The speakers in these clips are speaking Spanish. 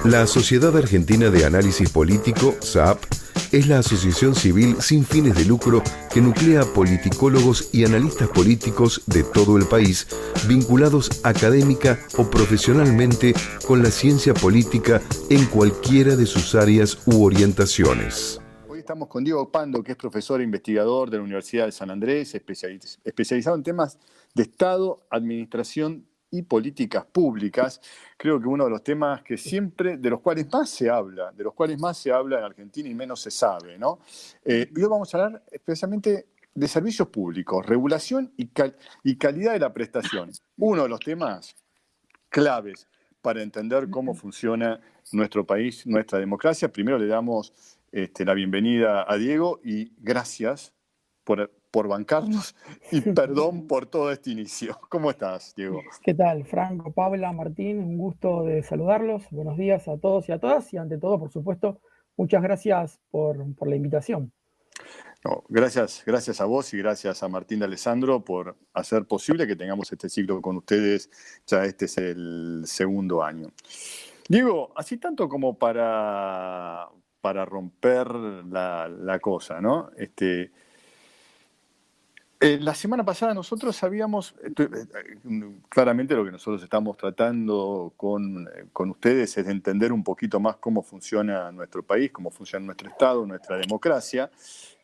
La Sociedad Argentina de Análisis Político, SAAP, es la asociación civil sin fines de lucro que nuclea politicólogos y analistas políticos de todo el país, vinculados académica o profesionalmente con la ciencia política en cualquiera de sus áreas u orientaciones. Hoy estamos con Diego Pando, que es profesor e investigador de la Universidad de San Andrés, especializado en temas de Estado, administración y políticas públicas. Creo que uno de los temas que siempre, de los cuales más se habla en Argentina y menos se sabe, ¿no? Y hoy vamos a hablar especialmente de servicios públicos, regulación y calidad de la prestación. Uno de los temas claves para entender cómo funciona nuestro país, nuestra democracia. Primero le damos la bienvenida a Diego y gracias por bancarnos y perdón por todo este inicio. ¿Cómo estás, Diego? ¿Qué tal, Franco, Paula, Martín? Un gusto de saludarlos. Buenos días a todos y a todas. Y ante todo, por supuesto, muchas gracias por la invitación. No, gracias a vos y gracias a Martín de Alessandro por hacer posible que tengamos este ciclo con ustedes. Ya este es el segundo año. Diego, así tanto como para romper la cosa, ¿no? La semana pasada nosotros sabíamos, claramente lo que nosotros estamos tratando con ustedes es de entender un poquito más cómo funciona nuestro país, cómo funciona nuestro Estado, nuestra democracia,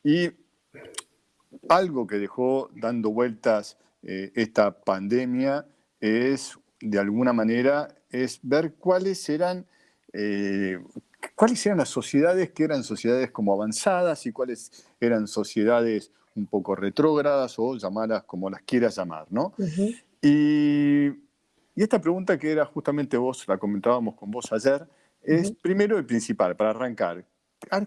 y algo que dejó dando vueltas esta pandemia es, de alguna manera, es ver cuáles eran las sociedades que eran sociedades como avanzadas y cuáles eran sociedades un poco retrógradas o llamarlas como las quieras llamar, ¿no? Uh-huh. Y esta pregunta que era justamente vos, la comentábamos con vos ayer, es primero y principal, para arrancar.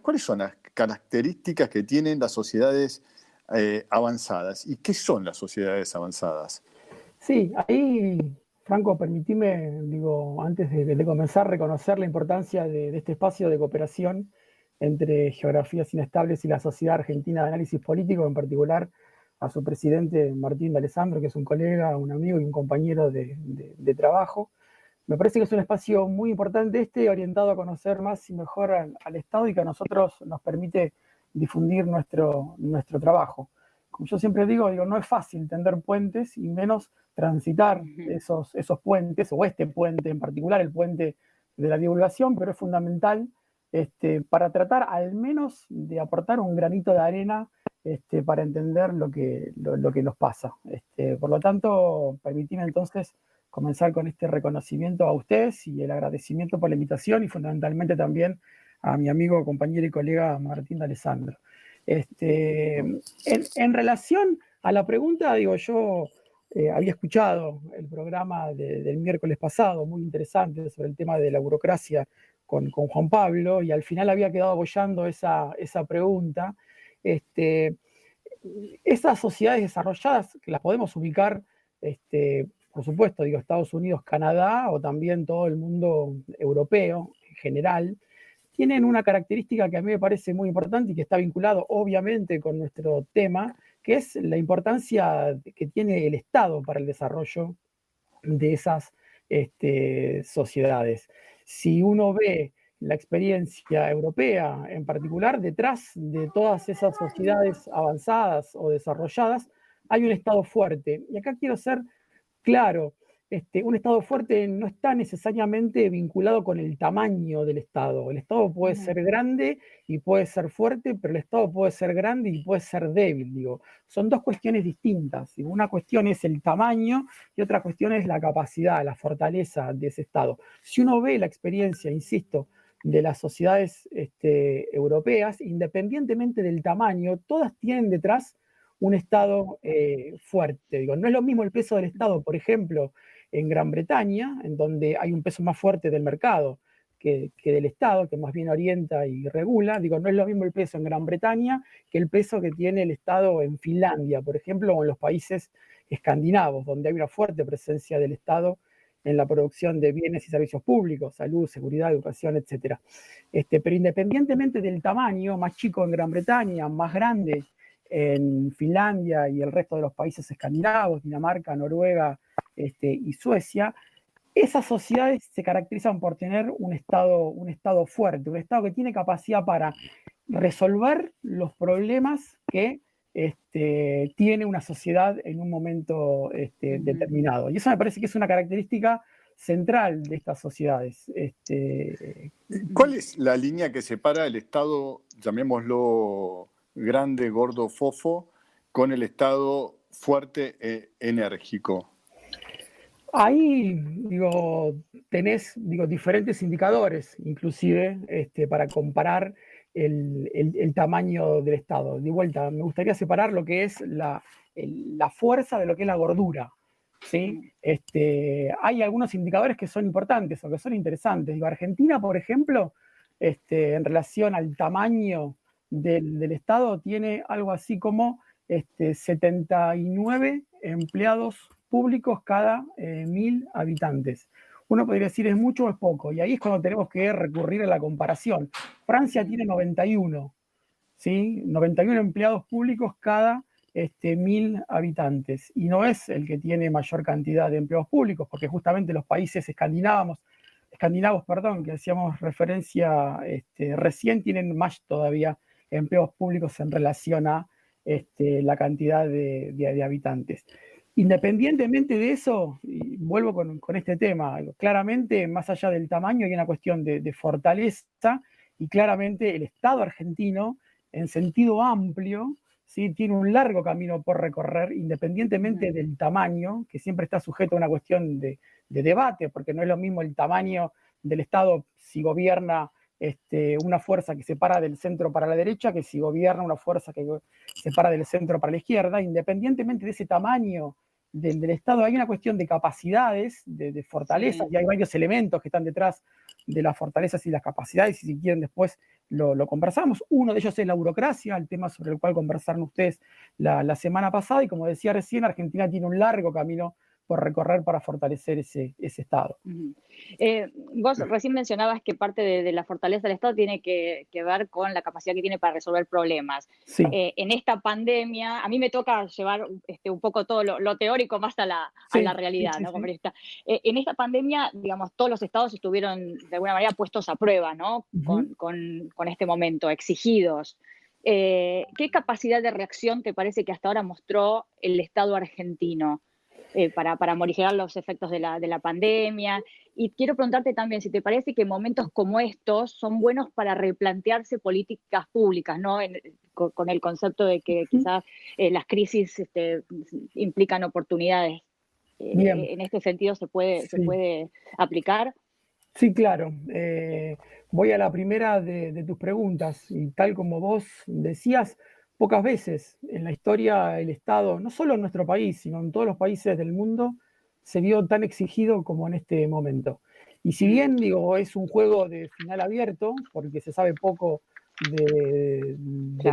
¿Cuáles son las características que tienen las sociedades avanzadas? ¿Y qué son las sociedades avanzadas? Sí, ahí, Franco, permitime, antes de comenzar, reconocer la importancia de este espacio de cooperación entre Geografías Inestables y la Sociedad Argentina de Análisis Político, en particular a su presidente Martín de Alessandro, que es un colega, un amigo y un compañero de trabajo. Me parece que es un espacio muy importante orientado a conocer más y mejor al Estado y que a nosotros nos permite difundir nuestro trabajo. Como yo siempre digo, no es fácil tender puentes y menos transitar esos puentes, o este puente en particular, el puente de la divulgación, pero es fundamental para tratar al menos de aportar un granito de arena para entender lo que nos pasa. Por lo tanto, permitime entonces comenzar con este reconocimiento a ustedes y el agradecimiento por la invitación y fundamentalmente también a mi amigo, compañero y colega Martín de Alessandro. En relación a la pregunta, yo había escuchado el programa del miércoles pasado, muy interesante, sobre el tema de la burocracia con Juan Pablo, y al final había quedado boyando esa pregunta. Esas sociedades desarrolladas, que las podemos ubicar, por supuesto, Estados Unidos, Canadá, o también todo el mundo europeo en general, tienen una característica que a mí me parece muy importante y que está vinculado obviamente con nuestro tema, que es la importancia que tiene el Estado para el desarrollo de esas sociedades. Si uno ve la experiencia europea en particular, detrás de todas esas sociedades avanzadas o desarrolladas, hay un Estado fuerte. Y acá quiero ser claro, un Estado fuerte no está necesariamente vinculado con el tamaño del Estado. El Estado puede ser grande y puede ser fuerte, pero el Estado puede ser grande y puede ser débil. Son dos cuestiones distintas. Una cuestión es el tamaño y otra cuestión es la capacidad, la fortaleza de ese Estado. Si uno ve la experiencia, insisto, de las sociedades europeas, independientemente del tamaño, todas tienen detrás un Estado fuerte. No es lo mismo el peso del Estado, por ejemplo, en Gran Bretaña, en donde hay un peso más fuerte del mercado que del Estado, que más bien orienta y regula. No es lo mismo el peso en Gran Bretaña que el peso que tiene el Estado en Finlandia, por ejemplo, o en los países escandinavos, donde hay una fuerte presencia del Estado en la producción de bienes y servicios públicos, salud, seguridad, educación, etc. Pero independientemente del tamaño, más chico en Gran Bretaña, más grande en Finlandia y el resto de los países escandinavos, Dinamarca, Noruega y Suecia, Esas sociedades se caracterizan por tener un estado fuerte, un Estado que tiene capacidad para resolver los problemas que tiene una sociedad en un momento determinado. Y eso me parece que es una característica central de estas sociedades. ¿Cuál es la línea que separa el Estado, llamémoslo grande, gordo, fofo, con el Estado fuerte e enérgico? Ahí, tenés diferentes indicadores, inclusive, para comparar el tamaño del Estado. De vuelta, me gustaría separar lo que es la fuerza de lo que es la gordura. ¿Sí? Hay algunos indicadores que son importantes o que son interesantes. Argentina, por ejemplo, en relación al tamaño del Estado, tiene algo así como 79 empleados públicos cada 1000 habitantes. Uno podría decir es mucho o es poco, y ahí es cuando tenemos que recurrir a la comparación. Francia tiene 91, ¿sí? 91 empleados públicos cada 1000 habitantes, y no es el que tiene mayor cantidad de empleados públicos, porque justamente los países escandinavos, que hacíamos referencia recién, tienen más todavía empleos públicos en relación a la cantidad de habitantes. Independientemente de eso, y vuelvo con este tema, claramente, más allá del tamaño, hay una cuestión de fortaleza, y claramente el Estado argentino, en sentido amplio, ¿sí? Tiene un largo camino por recorrer, independientemente del tamaño, que siempre está sujeto a una cuestión de debate, porque no es lo mismo el tamaño del Estado si gobierna una fuerza que se para del centro para la derecha, que si gobierna una fuerza que se para del centro para la izquierda. Independientemente de ese tamaño del Estado, hay una cuestión de capacidades, de fortalezas, y hay varios elementos que están detrás de las fortalezas y las capacidades, y si quieren después lo conversamos. Uno de ellos es la burocracia, el tema sobre el cual conversaron ustedes la semana pasada, y como decía recién, Argentina tiene un largo camino por recorrer para fortalecer ese Estado. Vos recién mencionabas que parte de la fortaleza del Estado tiene que ver con la capacidad que tiene para resolver problemas. Sí. En esta pandemia, a mí me toca llevar un poco todo lo teórico más a la realidad, sí, ¿no? sí. En esta pandemia, digamos, todos los estados estuvieron de alguna manera puestos a prueba, ¿no? Con este momento, exigidos. ¿Qué capacidad de reacción te parece que hasta ahora mostró el Estado argentino para morigerar los efectos de la pandemia? Y quiero preguntarte también si te parece que momentos como estos son buenos para replantearse políticas públicas, ¿no? Con el concepto de que quizás las crisis implican oportunidades. En este sentido, ¿se puede aplicar? Sí, claro. Voy a la primera de tus preguntas, y tal como vos decías, pocas veces en la historia el Estado, no solo en nuestro país, sino en todos los países del mundo, se vio tan exigido como en este momento. Y si bien, es un juego de final abierto, porque se sabe poco del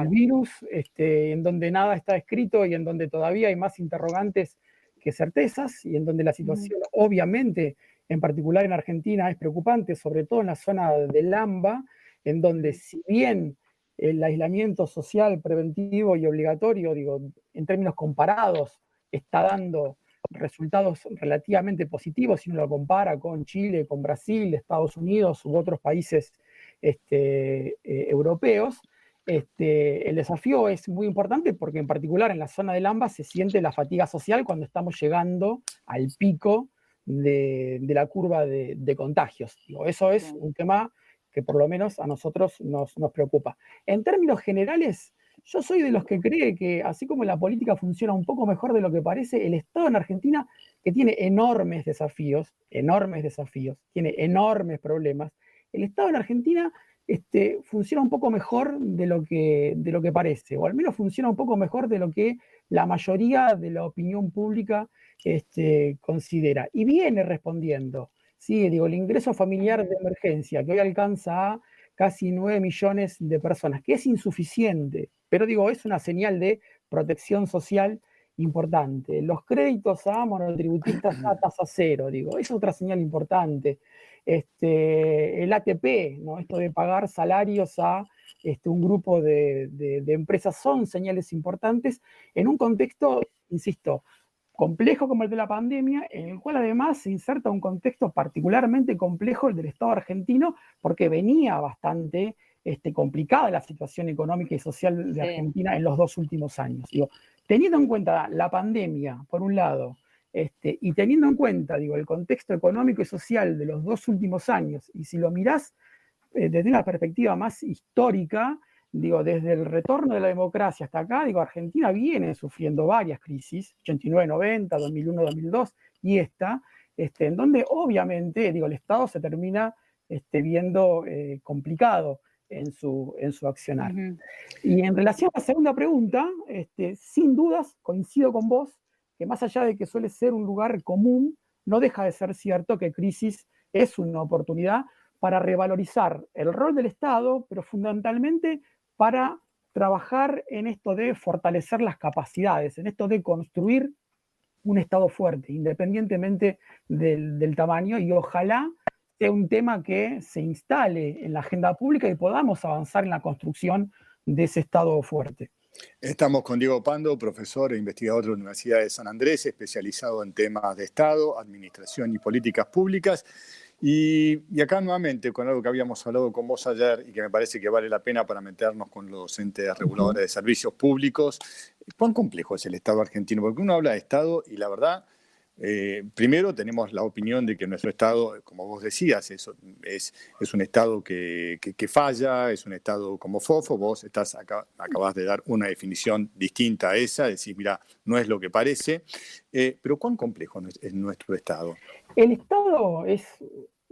virus, en donde nada está escrito y en donde todavía hay más interrogantes que certezas, y en donde la situación, obviamente, en particular en Argentina, es preocupante, sobre todo en la zona del AMBA, en donde si bien el aislamiento social preventivo y obligatorio, en términos comparados, está dando resultados relativamente positivos si uno lo compara con Chile, con Brasil, Estados Unidos u otros países europeos. El desafío es muy importante porque en particular en la zona del AMBA se siente la fatiga social cuando estamos llegando al pico de la curva de contagios. Eso es un tema que por lo menos a nosotros nos preocupa. En términos generales, yo soy de los que cree que así como la política funciona un poco mejor de lo que parece, el Estado en Argentina, que tiene enormes desafíos, tiene enormes problemas, el Estado en Argentina funciona un poco mejor de lo que parece, o al menos funciona un poco mejor de lo que la mayoría de la opinión pública considera, y viene respondiendo. Sí, el ingreso familiar de emergencia, que hoy alcanza a casi 9 millones de personas, que es insuficiente, pero es una señal de protección social importante. Los créditos a monotributistas a tasa cero, es otra señal importante. El ATP, ¿no? Esto de pagar salarios a un grupo de empresas, son señales importantes en un contexto, insisto, complejo como el de la pandemia, en el cual además se inserta un contexto particularmente complejo, el del Estado argentino, porque venía bastante complicada la situación económica y social de Argentina en los 2 últimos años. Digo, teniendo en cuenta la pandemia, por un lado, y teniendo en cuenta, digo, el contexto económico y social de los 2 últimos años, y si lo mirás desde una perspectiva más histórica, digo, desde el retorno de la democracia hasta acá, digo, Argentina viene sufriendo varias crisis, 89-90, 2001-2002, y esta, en donde obviamente, digo, el Estado se termina viendo complicado en su accionar. Ujú. Y en relación a la segunda pregunta, sin dudas, coincido con vos, que más allá de que suele ser un lugar común, no deja de ser cierto que crisis es una oportunidad para revalorizar el rol del Estado, pero fundamentalmente para trabajar en esto de fortalecer las capacidades, en esto de construir un Estado fuerte, independientemente del tamaño, y ojalá sea un tema que se instale en la agenda pública y podamos avanzar en la construcción de ese Estado fuerte. Estamos con Diego Pando, profesor e investigador de la Universidad de San Andrés, especializado en temas de Estado, administración y políticas públicas. Y acá nuevamente con algo que habíamos hablado con vos ayer y que me parece que vale la pena para meternos con los entes reguladores de servicios públicos. ¿Cuán complejo es el Estado argentino? Porque uno habla de Estado y la verdad, primero tenemos la opinión de que nuestro Estado, como vos decías, es un Estado que falla, es un Estado como fofo. Vos acabás de dar una definición distinta a esa, decís, mira, no es lo que parece. Pero ¿cuán complejo es nuestro Estado? El Estado es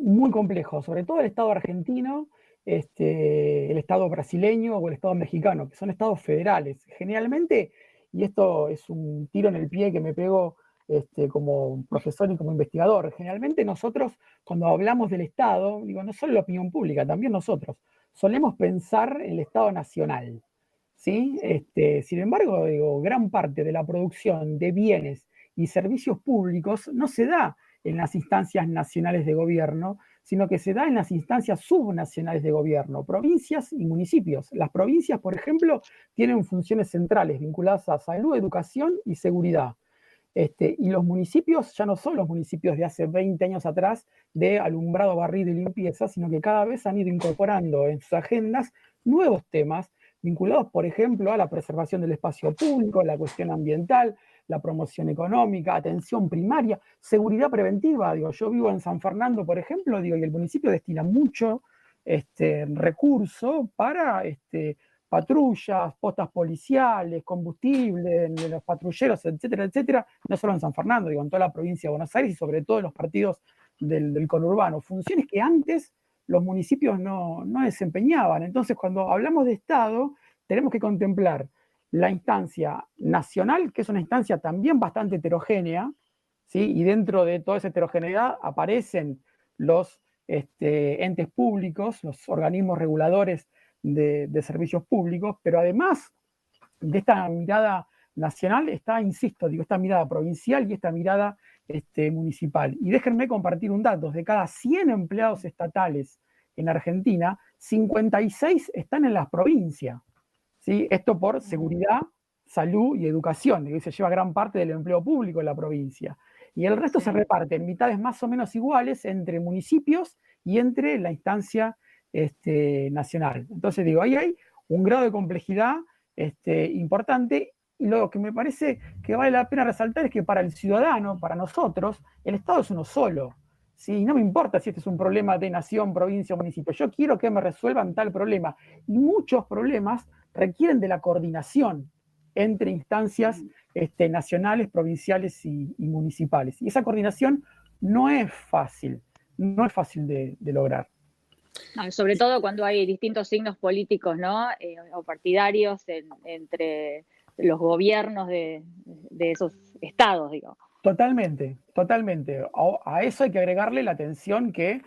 muy complejo, sobre todo el Estado argentino, el Estado brasileño o el Estado mexicano, que son estados federales. Generalmente, y esto es un tiro en el pie que me pego como profesor y como investigador, generalmente nosotros cuando hablamos del Estado, digo, no solo la opinión pública, también nosotros, solemos pensar en el Estado nacional, ¿sí? Sin embargo, digo, gran parte de la producción de bienes y servicios públicos no se da en las instancias nacionales de gobierno, sino que se da en las instancias subnacionales de gobierno, provincias y municipios. Las provincias, por ejemplo, tienen funciones centrales vinculadas a salud, educación y seguridad. Y los municipios ya no son los municipios de hace 20 años atrás de alumbrado, barrido y limpieza, sino que cada vez han ido incorporando en sus agendas nuevos temas vinculados, por ejemplo, a la preservación del espacio público, la cuestión ambiental, la promoción económica, atención primaria, seguridad preventiva. Digo, yo vivo en San Fernando, por ejemplo, digo, y el municipio destina mucho recurso para patrullas, postas policiales, combustible, de los patrulleros, etcétera, etcétera, no solo en San Fernando, digo, en toda la provincia de Buenos Aires y sobre todo en los partidos del conurbano. Funciones que antes los municipios no desempeñaban. Entonces, cuando hablamos de Estado, tenemos que contemplar la instancia nacional, que es una instancia también bastante heterogénea, ¿sí? Y dentro de toda esa heterogeneidad aparecen los entes públicos, los organismos reguladores de servicios públicos, pero además de esta mirada nacional está, insisto, digo, esta mirada provincial y esta mirada municipal. Y déjenme compartir un dato: de cada 100 empleados estatales en Argentina, 56 están en las provincias. ¿Sí? Esto por seguridad, salud y educación, que se lleva gran parte del empleo público en la provincia. Y el resto se reparte en mitades más o menos iguales entre municipios y entre la instancia nacional. Entonces digo, ahí hay un grado de complejidad importante, y lo que me parece que vale la pena resaltar es que para el ciudadano, para nosotros, el Estado es uno solo. ¿Sí? No me importa si este es un problema de nación, provincia o municipio. Yo quiero que me resuelvan tal problema. Y muchos problemas requieren de la coordinación entre instancias nacionales, provinciales y municipales. Y esa coordinación no es fácil de lograr. No, sobre todo cuando hay distintos signos políticos, ¿no? O partidarios entre los gobiernos de esos estados, digo. Totalmente, totalmente. A eso hay que agregarle la tensión que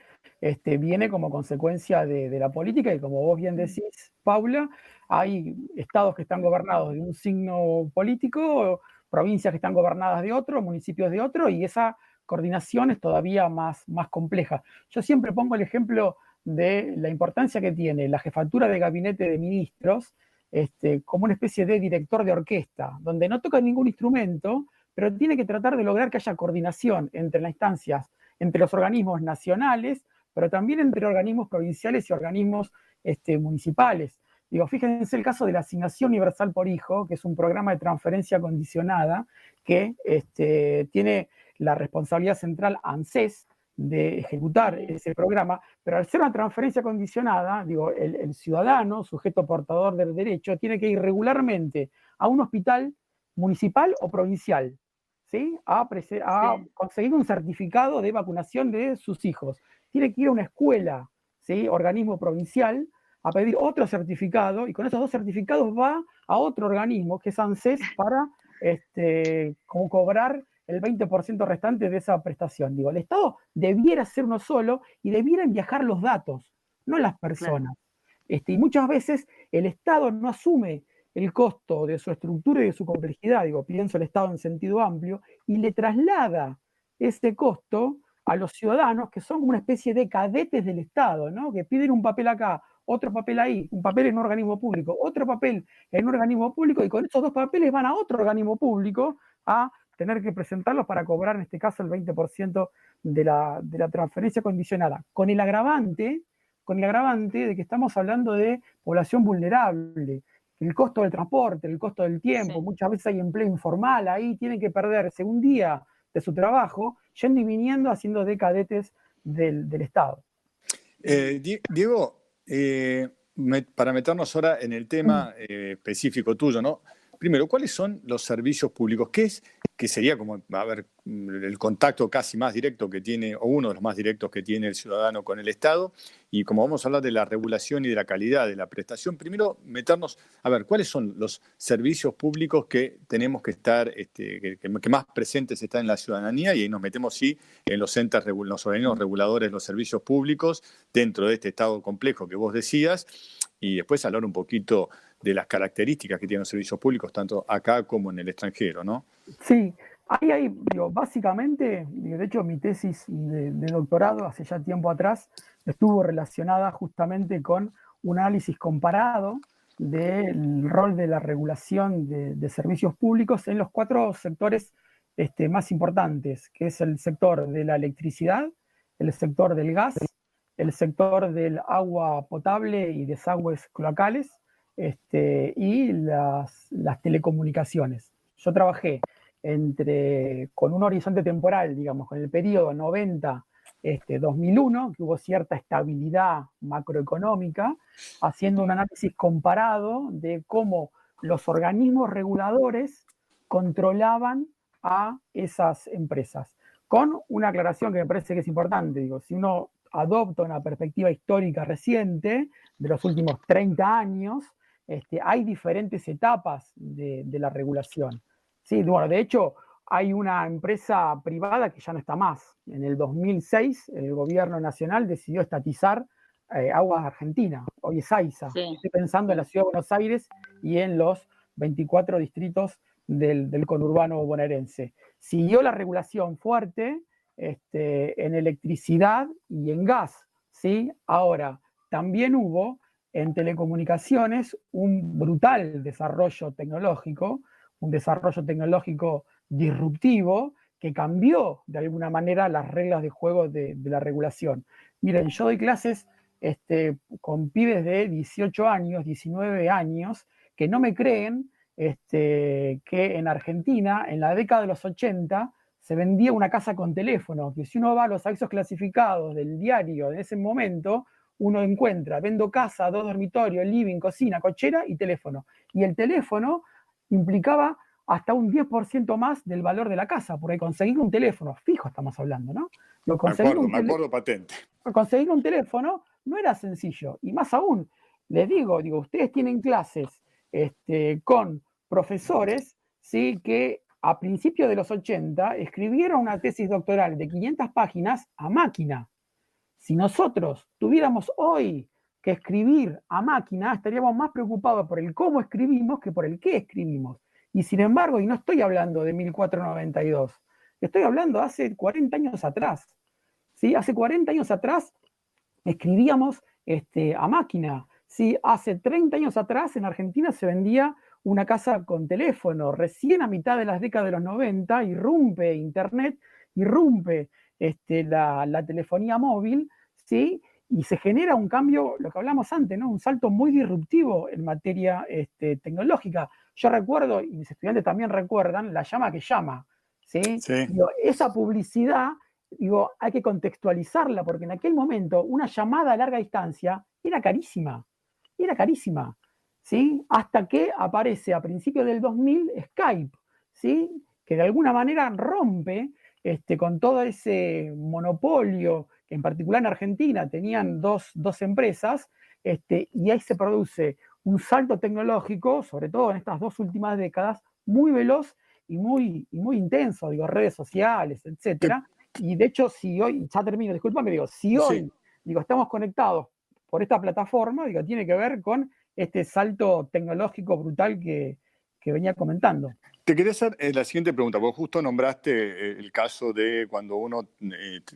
viene como consecuencia de la política, y como vos bien decís, Paula, hay estados que están gobernados de un signo político, provincias que están gobernadas de otro, municipios de otro, y esa coordinación es todavía más compleja. Yo siempre pongo el ejemplo de la importancia que tiene la jefatura de gabinete de ministros como una especie de director de orquesta, donde no toca ningún instrumento, pero tiene que tratar de lograr que haya coordinación entre las instancias, entre los organismos nacionales, pero también entre organismos provinciales y organismos municipales. Digo, fíjense el caso de la Asignación Universal por Hijo, que es un programa de transferencia condicionada que tiene la responsabilidad central ANSES de ejecutar ese programa, pero al ser una transferencia condicionada, digo, el ciudadano, sujeto portador del derecho, tiene que ir regularmente a un hospital municipal o provincial, ¿sí? A conseguir un certificado de vacunación de sus hijos. Tiene que ir a una escuela, ¿sí? Organismo provincial, a pedir otro certificado, y con esos 2 certificados va a otro organismo, que es ANSES, para como cobrar el 20% restante de esa prestación. Digo, el Estado debiera ser uno solo y debieran viajar los datos, no las personas. Claro. Y muchas veces el Estado no asume el costo de su estructura y de su complejidad, digo, pienso el Estado en sentido amplio, y le traslada ese costo a los ciudadanos, que son como una especie de cadetes del Estado, ¿no? Que piden un papel acá, otro papel ahí, un papel en un organismo público, otro papel en un organismo público, y con esos 2 papeles van a otro organismo público a tener que presentarlos para cobrar, en este caso, el 20% de la transferencia condicionada, con el agravante de que estamos hablando de población vulnerable, el costo del transporte, el costo del tiempo, sí. Muchas veces hay empleo informal, ahí tienen que perderse un día de su trabajo, yendo y viniendo, haciendo de cadetes del Estado. Diego, para meternos ahora en el tema específico tuyo, ¿no? Primero, ¿cuáles son los servicios públicos? ¿Qué sería como, a ver, el contacto casi más directo que tiene, o uno de los más directos que tiene el ciudadano con el Estado? Y como vamos a hablar de la regulación y de la calidad de la prestación, primero meternos, a ver, ¿cuáles son los servicios públicos que tenemos que estar, que más presentes están en la ciudadanía? Y ahí nos metemos, sí, en los entes, los organismos reguladores, los servicios públicos, dentro de este Estado complejo que vos decías, y después hablar un poquito de las características que tienen los servicios públicos, tanto acá como en el extranjero, ¿no? Sí, ahí digo, básicamente, de hecho mi tesis de doctorado hace ya tiempo atrás estuvo relacionada justamente con un análisis comparado del rol de la regulación de servicios públicos en los 4 sectores más importantes, que es el sector de la electricidad, el sector del gas, el sector del agua potable y desagües cloacales, y las telecomunicaciones. Yo trabajé con un horizonte temporal, digamos, con el periodo 90-2001, que hubo cierta estabilidad macroeconómica, haciendo un análisis comparado de cómo los organismos reguladores controlaban a esas empresas. Con una aclaración que me parece que es importante, digo, si uno adopta una perspectiva histórica reciente, de los últimos 30 años, hay diferentes etapas de la regulación. Sí, bueno, de hecho, hay una empresa privada que ya no está más. En el 2006, el gobierno nacional decidió estatizar Aguas Argentina, hoy es AISA. Sí. Estoy pensando en la ciudad de Buenos Aires y en los 24 distritos del conurbano bonaerense. Siguió la regulación fuerte en electricidad y en gas, ¿sí? Ahora, también hubo en telecomunicaciones un brutal desarrollo tecnológico, un desarrollo tecnológico disruptivo que cambió de alguna manera las reglas de juego de la regulación. Miren, yo doy clases con pibes de 18 años, 19 años, que no me creen que en Argentina, en la década de los 80, se vendía una casa con teléfono, que si uno va a los avisos clasificados del diario de ese momento, uno encuentra, vendo casa, 2 dormitorios, living, cocina, cochera y teléfono. Y el teléfono implicaba hasta un 10% más del valor de la casa, porque conseguir un teléfono fijo estamos hablando, ¿no? Me acuerdo patente. Conseguir un teléfono no era sencillo, y más aún, les digo, ustedes tienen clases con profesores, ¿sí?, que a principios de los 80 escribieron una tesis doctoral de 500 páginas a máquina. Si nosotros tuviéramos hoy que escribir a máquina, estaríamos más preocupados por el cómo escribimos que por el qué escribimos. Y sin embargo, y no estoy hablando de 1492, estoy hablando hace 40 años atrás. ¿Sí? Hace 40 años atrás escribíamos a máquina. ¿Sí? Hace 30 años atrás en Argentina se vendía una casa con teléfono. Recién a mitad de las décadas de los 90 irrumpe Internet, irrumpe la telefonía móvil, ¿sí? Y se genera un cambio, lo que hablamos antes, ¿no? Un salto muy disruptivo en materia tecnológica. Yo recuerdo, y mis estudiantes también recuerdan, la llama que llama, ¿sí? Sí. Digo, esa publicidad, digo, hay que contextualizarla, porque en aquel momento una llamada a larga distancia era carísima, ¿sí? Hasta que aparece a principios del 2000 Skype, ¿sí? Que de alguna manera rompe con todo ese monopolio que en particular en Argentina tenían dos empresas, y ahí se produce un salto tecnológico, sobre todo en estas 2 últimas décadas, muy veloz y muy intenso, digo, redes sociales, etcétera. Y de hecho, si hoy, ya termino, discúlpame, digo, si hoy, Sí. digo, estamos conectados por esta plataforma, digo, tiene que ver con este salto tecnológico brutal que venía comentando. Te quería hacer la siguiente pregunta, porque justo nombraste el caso de cuando uno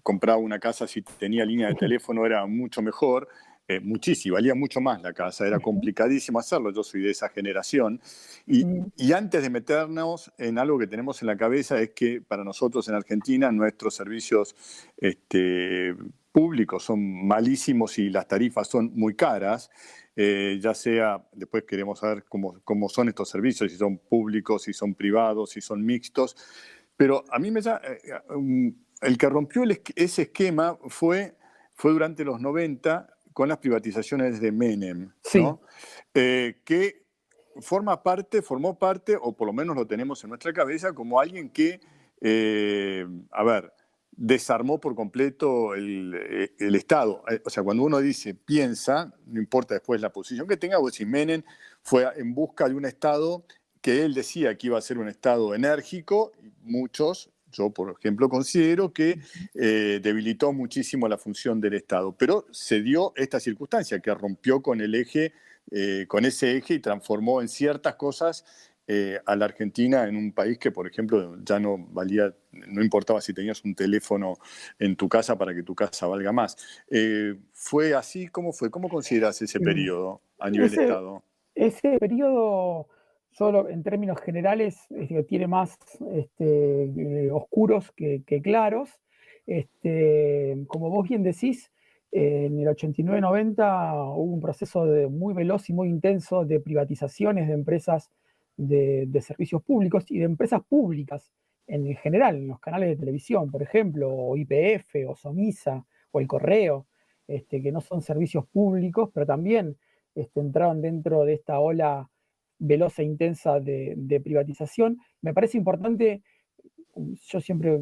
compraba una casa, si tenía línea de teléfono era mucho mejor, muchísimo, valía mucho más la casa, era complicadísimo hacerlo, yo soy de esa generación. Y antes de meternos en algo que tenemos en la cabeza, es que para nosotros en Argentina nuestros servicios públicos son malísimos y las tarifas son muy caras. Ya sea, después queremos saber cómo son estos servicios, si son públicos, si son privados, si son mixtos. Pero a mí el que rompió ese esquema fue durante los 90 con las privatizaciones de Menem, Sí. ¿no? Que formó parte, o por lo menos lo tenemos en nuestra cabeza, como alguien que, desarmó por completo el Estado. O sea, cuando uno piensa, no importa después la posición que tenga, vos decís, Menem fue en busca de un Estado que él decía que iba a ser un Estado enérgico, muchos, yo por ejemplo considero que debilitó muchísimo la función del Estado, pero se dio esta circunstancia que rompió con el eje, con ese eje y transformó en ciertas cosas a la Argentina en un país que, por ejemplo, ya no importaba si tenías un teléfono en tu casa para que tu casa valga más. ¿Fue así? ¿Cómo fue? ¿Cómo consideras ese periodo a nivel Estado? Ese periodo, solo en términos generales, tiene más oscuros que claros. Como vos bien decís, en el 89-90 hubo un proceso muy veloz y muy intenso de privatizaciones de empresas de servicios públicos y de empresas públicas en general, en los canales de televisión, por ejemplo, o YPF, o Somisa, o El Correo, que no son servicios públicos, pero también entraron dentro de esta ola veloz e intensa de privatización. Me parece importante, yo siempre,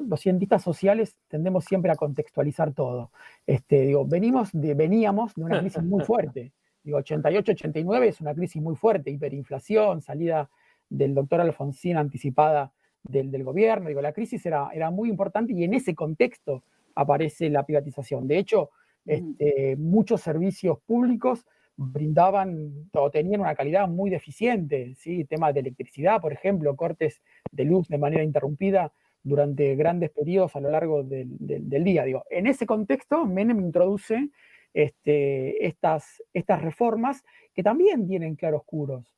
los cientistas sociales tendemos siempre a contextualizar todo. Veníamos de una crisis muy fuerte. 88-89 es una crisis muy fuerte, hiperinflación, salida del doctor Alfonsín anticipada del gobierno. La crisis era muy importante y en ese contexto aparece la privatización. De hecho, muchos servicios públicos brindaban o tenían una calidad muy deficiente, ¿sí? Temas de electricidad, por ejemplo, cortes de luz de manera interrumpida durante grandes periodos a lo largo del día. En ese contexto, Menem introduce estas reformas que también tienen claroscuros,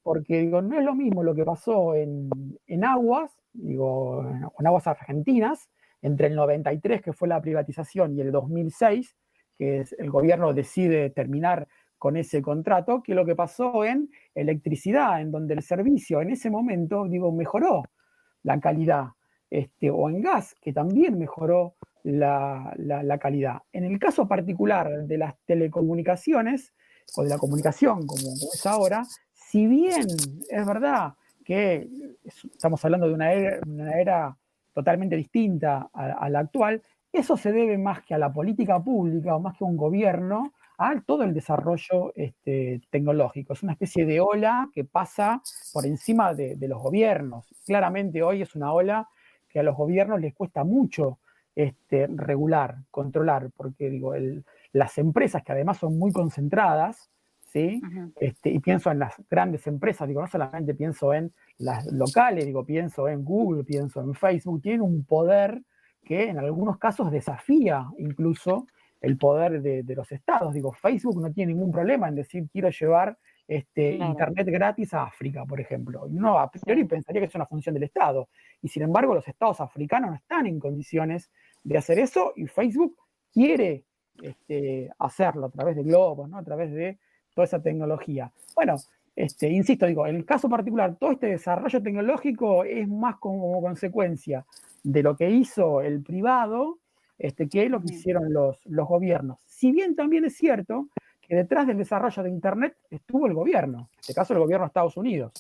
porque no es lo mismo lo que pasó en aguas, en aguas argentinas, entre el 93, que fue la privatización, y el 2006, que el gobierno decide terminar con ese contrato, que lo que pasó en electricidad, en donde el servicio en ese momento, mejoró la calidad, o en gas, que también mejoró la calidad. En el caso particular de las telecomunicaciones, o de la comunicación como es ahora, si bien es verdad que estamos hablando de una era totalmente distinta a la actual, eso se debe más que a la política pública o más que a un gobierno, a todo el desarrollo tecnológico. Es una especie de ola que pasa por encima de los gobiernos. Claramente hoy es una ola que a los gobiernos les cuesta mucho regular, controlar, porque las empresas que además son muy concentradas, ¿sí? Y pienso en las grandes empresas, no solamente pienso en las locales, pienso en Google, pienso en Facebook, tienen un poder que en algunos casos desafía incluso el poder de los estados. Facebook no tiene ningún problema en decir quiero llevar Claro. Internet gratis a África, por ejemplo. Y uno a priori pensaría que es una función del Estado. Y sin embargo, los estados africanos no están en condiciones de hacer eso, y Facebook quiere hacerlo a través de globos, ¿no? A través de toda esa tecnología. Bueno, insisto, digo, en el caso particular, todo este desarrollo tecnológico es más como consecuencia de lo que hizo el privado que lo que hicieron los gobiernos. Si bien también es cierto que detrás del desarrollo de Internet estuvo el gobierno, en este caso el gobierno de Estados Unidos.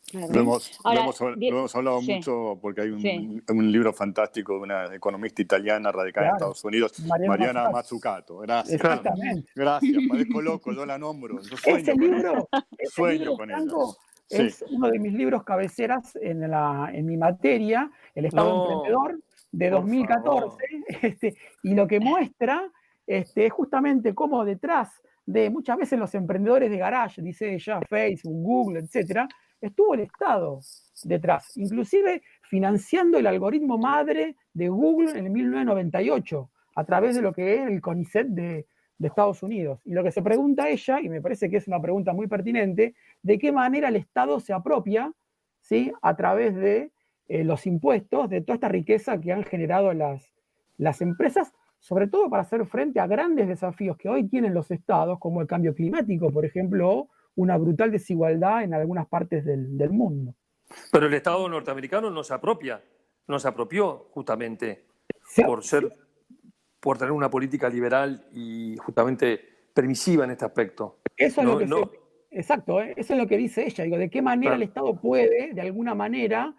Claro. Lo Ahora, hemos hablado sí, mucho porque hay sí, un libro fantástico de una economista italiana radicada en Claro, Estados Unidos, Mariana Mazzucato. Gracias. Claro. Exactamente. Gracias, parezco loco, yo la nombro. Yo Ese sueño con ella. libro, Sueño con ella. Franco, Sí. es uno de mis libros cabeceras en mi materia, El Estado No, Emprendedor, de por 2014, favor. y lo que muestra es justamente cómo detrás de muchas veces los emprendedores de garage, dice ella, Facebook, Google, etcétera, estuvo el Estado detrás, inclusive financiando el algoritmo madre de Google en el 1998, a través de lo que es el CONICET de Estados Unidos. Y lo que se pregunta ella, y me parece que es una pregunta muy pertinente, ¿de qué manera el Estado se apropia, ¿sí?, a través de los impuestos, de toda esta riqueza que han generado las empresas, sobre todo para hacer frente a grandes desafíos que hoy tienen los estados, como el cambio climático, por ejemplo, o una brutal desigualdad en algunas partes del mundo? Pero el Estado norteamericano no se apropió justamente Se- por tener una política liberal y justamente permisiva en este aspecto. Eso es No, lo que no, exacto, eso es lo que dice ella. Digo, ¿de qué manera el claro, Estado puede, de alguna manera,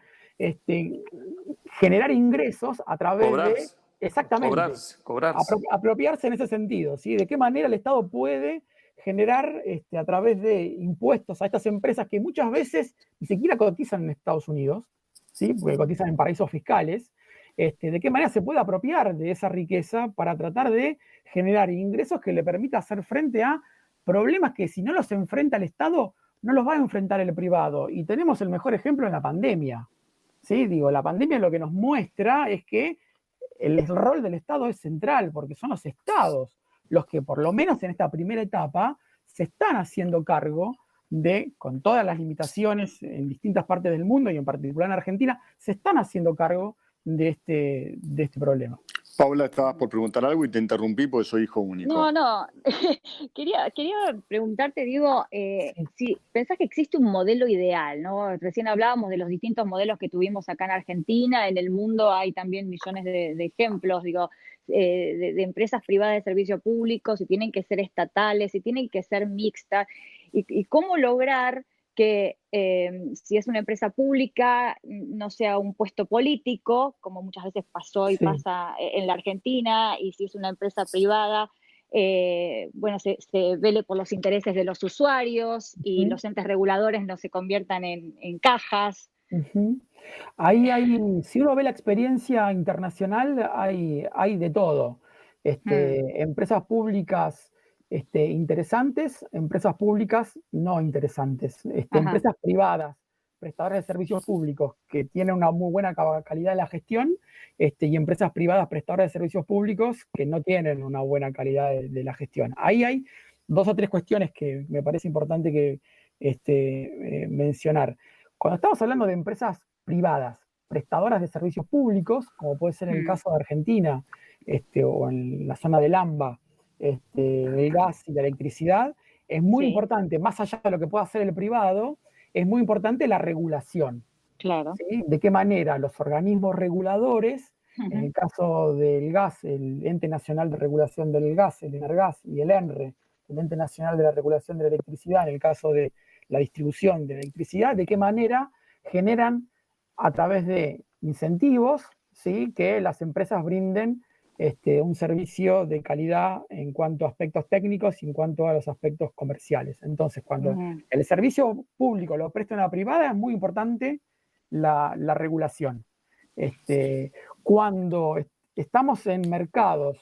generar ingresos a través de, cobrarse, exactamente, cobrarse. apropiarse en ese sentido, ¿sí? ¿De qué manera el Estado puede generar a través de impuestos a estas empresas que muchas veces ni siquiera cotizan en Estados Unidos, ¿sí?, porque cotizan en paraísos fiscales? ¿De qué manera se puede apropiar de esa riqueza para tratar de generar ingresos que le permita hacer frente a problemas que, si no los enfrenta el Estado, no los va a enfrentar el privado? Y tenemos el mejor ejemplo en la pandemia, ¿sí? Digo, la pandemia lo que nos muestra es que el rol del Estado es central, porque son los estados los que, por lo menos en esta primera etapa, se están haciendo cargo de, con todas las limitaciones en distintas partes del mundo y en particular en Argentina, se están haciendo cargo de este problema. Paula, estabas por preguntar algo y te interrumpí porque soy hijo único. no. Quería preguntarte, Diego, Sí. si pensás que existe un modelo ideal, ¿no? Recién hablábamos de los distintos modelos que tuvimos acá en Argentina, en el mundo hay también millones de ejemplos, digo, de empresas privadas de servicio público, si tienen que ser estatales, si tienen que ser mixtas, y cómo lograr que si es una empresa pública no sea un puesto político, como muchas veces pasó y Sí. pasa en la Argentina, y si es una empresa privada, bueno, se vele por los intereses de los usuarios y los entes reguladores no se conviertan en cajas. Uh-huh. Ahí si uno ve la experiencia internacional, hay de todo. Empresas públicas interesantes, empresas públicas no interesantes, Ajá. empresas privadas, prestadores de servicios públicos que tienen una muy buena calidad de la gestión, y empresas privadas, prestadoras de servicios públicos que no tienen una buena calidad de la gestión. Ahí hay 2 o 3 cuestiones que me parece importante que mencionar. Cuando estamos hablando de empresas privadas, prestadoras de servicios públicos, como puede ser en el caso de Argentina, o en la zona del AMBA, del gas y la electricidad, es muy importante, más allá de lo que pueda hacer el privado, es muy importante la regulación. Claro. ¿Sí? De qué manera los organismos reguladores, en el caso del gas, el Ente Nacional de Regulación del Gas, el ENARGAS, y el ENRE, el Ente Nacional de la Regulación de la Electricidad, en el caso de la distribución de la electricidad, de qué manera generan a través de incentivos, ¿sí?, que las empresas brinden un servicio de calidad en cuanto a aspectos técnicos y en cuanto a los aspectos comerciales. Entonces, cuando el servicio público lo presta una privada, es muy importante la regulación. Cuando estamos en mercados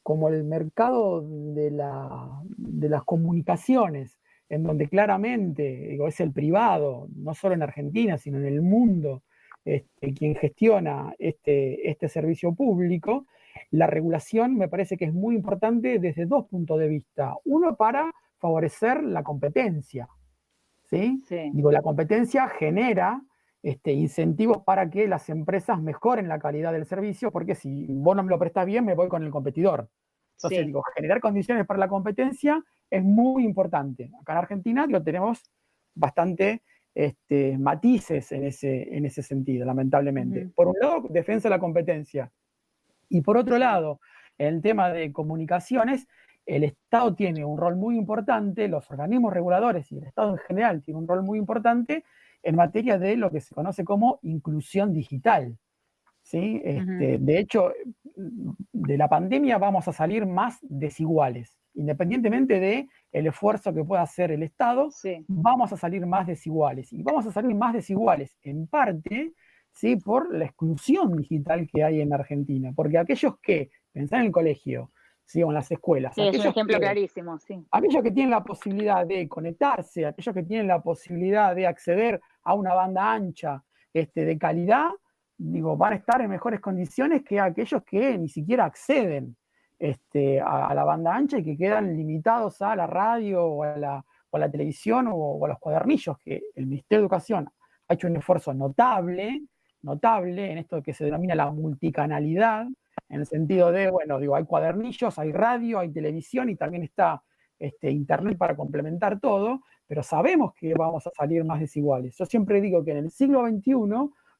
como el mercado de las comunicaciones, en donde claramente, digo, es el privado, no solo en Argentina, sino en el mundo, quien gestiona este servicio público, la regulación me parece que es muy importante desde 2 puntos de vista. Uno, para favorecer la competencia, ¿sí? Sí. Digo, la competencia genera incentivos para que las empresas mejoren la calidad del servicio, porque si vos no me lo prestás bien, me voy con el competidor. Entonces, Sí. digo, generar condiciones para la competencia es muy importante. Acá en Argentina lo tenemos bastante matices en ese sentido, lamentablemente. Ujú. Por un lado, defensa de la competencia. Y por otro lado, en el tema de comunicaciones, el Estado tiene un rol muy importante, los organismos reguladores y el Estado en general tiene un rol muy importante en materia de lo que se conoce como inclusión digital. ¿Sí? De hecho, de la pandemia vamos a salir más desiguales. Independientemente del esfuerzo que pueda hacer el Estado, Sí. vamos a salir más desiguales. Y vamos a salir más desiguales en parte, ¿sí?, por la exclusión digital que hay en Argentina. Porque aquellos que, pensar en el colegio, ¿sí?, o en las escuelas, Sí, es un ejemplo clarísimo, sí. aquellos que tienen la posibilidad de conectarse, aquellos que tienen la posibilidad de acceder a una banda ancha de calidad, digo, van a estar en mejores condiciones que aquellos que ni siquiera acceden a la banda ancha y que quedan limitados a la radio o a la televisión o a los cuadernillos, que el Ministerio de Educación ha hecho un esfuerzo notable en esto que se denomina la multicanalidad, en el sentido de, bueno, digo, hay cuadernillos, hay radio, hay televisión y también está Internet para complementar todo, pero sabemos que vamos a salir más desiguales. Yo siempre digo que en el siglo XXI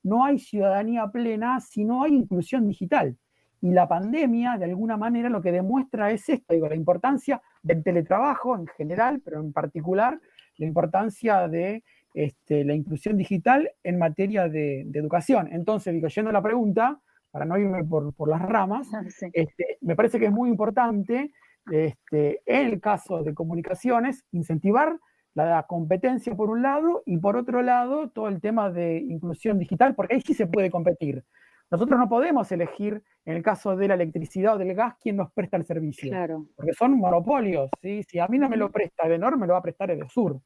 no hay ciudadanía plena si no hay inclusión digital. Y la pandemia, de alguna manera, lo que demuestra es esto, digo, la importancia del teletrabajo en general, pero en particular la importancia de la inclusión digital en materia de educación. Entonces, digo, yendo a la pregunta, para no irme por las ramas, Sí. Me parece que es muy importante, en el caso de comunicaciones, incentivar la competencia por un lado y por otro lado todo el tema de inclusión digital, porque ahí sí se puede competir. Nosotros no podemos elegir, en el caso de la electricidad o del gas, quién nos presta el servicio, Claro. porque son monopolios, ¿sí? Si a mí no me lo presta Edenor, me lo va a prestar Edesur.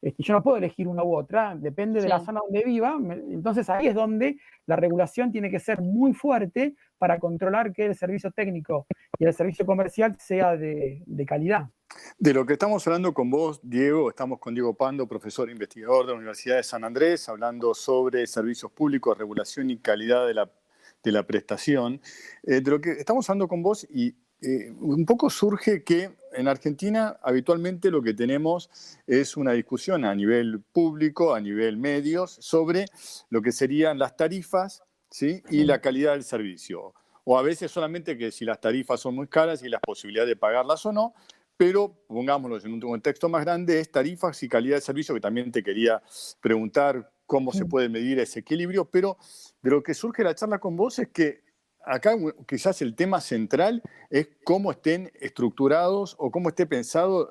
Yo no puedo elegir una u otra, depende de la zona donde viva. Entonces ahí es donde la regulación tiene que ser muy fuerte para controlar que el servicio técnico y el servicio comercial sea de calidad. De lo que estamos hablando con vos, Diego, estamos con Diego Pando, profesor e investigador de la Universidad de San Andrés, hablando sobre servicios públicos, regulación y calidad de la prestación. De lo que estamos hablando con vos y un poco surge que en Argentina habitualmente lo que tenemos es una discusión a nivel público, a nivel medios, sobre lo que serían las tarifas, ¿sí?, y la calidad del servicio. O a veces solamente que si las tarifas son muy caras y las posibilidades de pagarlas o no, pero pongámoslo en un contexto más grande, es tarifas y calidad de servicio, que también te quería preguntar cómo se puede medir ese equilibrio, pero de lo que surge la charla con vos es que acá quizás el tema central es cómo estén estructurados o cómo estén pensados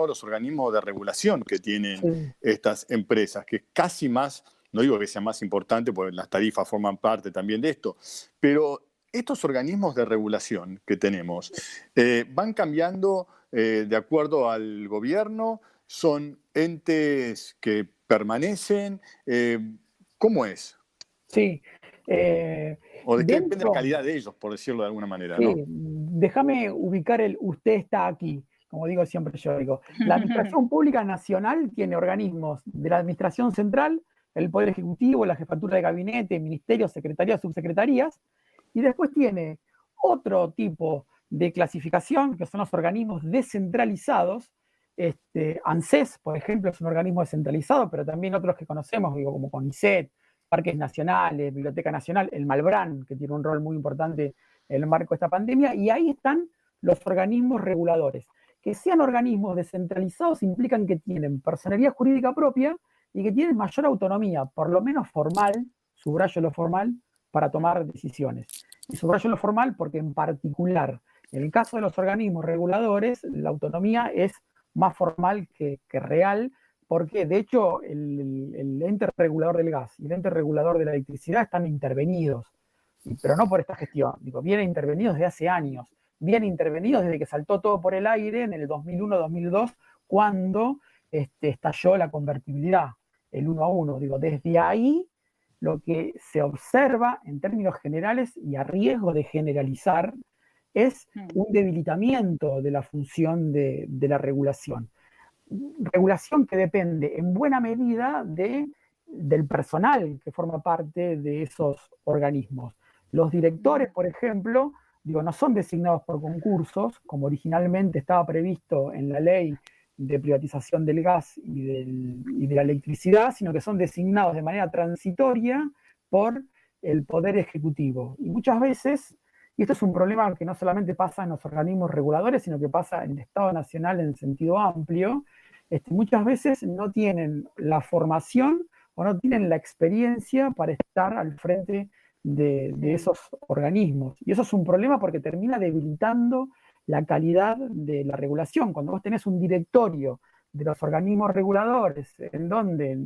los organismos de regulación que tienen estas empresas, que es casi más, no digo que sea más importante, porque las tarifas forman parte también de esto, pero estos organismos de regulación que tenemos van cambiando de acuerdo al gobierno, son entes que permanecen, ¿cómo es? Sí. ¿O de qué depende la calidad de ellos, por decirlo de alguna manera? Sí, ¿no? déjame ubicar usted está aquí, como digo siempre yo digo. La Administración Pública Nacional tiene organismos de la Administración Central, el Poder Ejecutivo, la Jefatura de Gabinete, ministerios, secretarías, subsecretarías, y después tiene otro tipo de clasificación, que son los organismos descentralizados. ANSES, por ejemplo, es un organismo descentralizado, pero también otros que conocemos, digo, como CONICET, Parques Nacionales, Biblioteca Nacional, el Malbrán, que tiene un rol muy importante en el marco de esta pandemia, y ahí están los organismos reguladores. Que sean organismos descentralizados implican que tienen personalidad jurídica propia y que tienen mayor autonomía, por lo menos formal, subrayo lo formal, para tomar decisiones. Y subrayo lo formal porque en particular, en el caso de los organismos reguladores, la autonomía es más formal que real, porque de hecho el ente regulador del gas y el ente regulador de la electricidad están intervenidos, pero no por esta gestión, digo, vienen intervenidos desde hace años, vienen intervenidos desde que saltó todo por el aire en el 2001-2002, cuando estalló la convertibilidad, el 1 a 1, digo, desde ahí lo que se observa en términos generales y a riesgo de generalizar es un debilitamiento de la función de la regulación. regulación que depende en buena medida del personal que forma parte de esos organismos. Los directores, por ejemplo, no son designados por concursos, como originalmente estaba previsto en la ley de privatización del gas y de la electricidad, sino que son designados de manera transitoria por el Poder Ejecutivo. Y muchas veces, y esto es un problema que no solamente pasa en los organismos reguladores, sino que pasa en el Estado Nacional en sentido amplio, muchas veces no tienen la formación o no tienen la experiencia para estar al frente de esos organismos. Y eso es un problema porque termina debilitando la calidad de la regulación. Cuando vos tenés un directorio de los organismos reguladores, en donde